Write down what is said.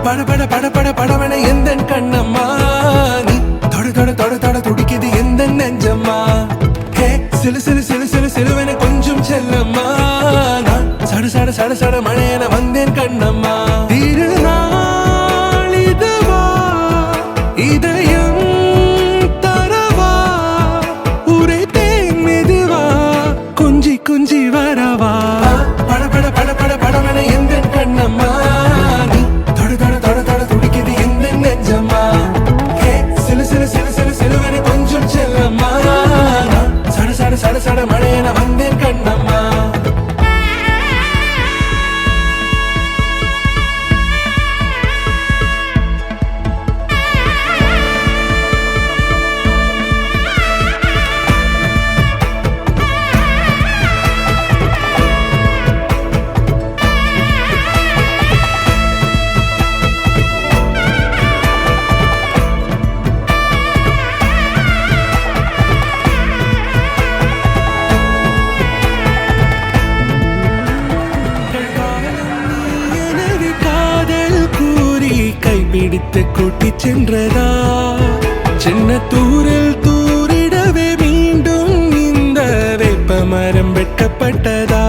பட பட பட பட படவன எந்த கண்ணம்மா நீ தொட தொட தொட தொட துடிக்குது எந்த நெஞ்சம்மா ஹே சிலு சிலு சிலு சிலு சிலுவன கொஞ்சம் செல்லம்மா நான் சட சட சட சட மழையன வந்தேன் கண்ணம்மா திருநாள் இதுவா இதயம் தரவா உரைத்தேன் மெதுவா குஞ்சி குஞ்சி வரவா பட பட பட பட படவன எந்த கண்ணம்மா நீ தொட தொட தொட தொட துடிக்குது எந்த நெஞ்சம்மா ஹே சிலு சிலு சிலு சிலு சிலுவன கொஞ்சம் செல்லம்மா நான் சட சட சட சட மழையன வந்தேன் கண்ணம்மா பிடித்து கூட்டி சென்றதா சின்ன தூரில் தூரிடவே மீண்டும் இந்த வேப்ப மரம் வெட்டப்பட்டதா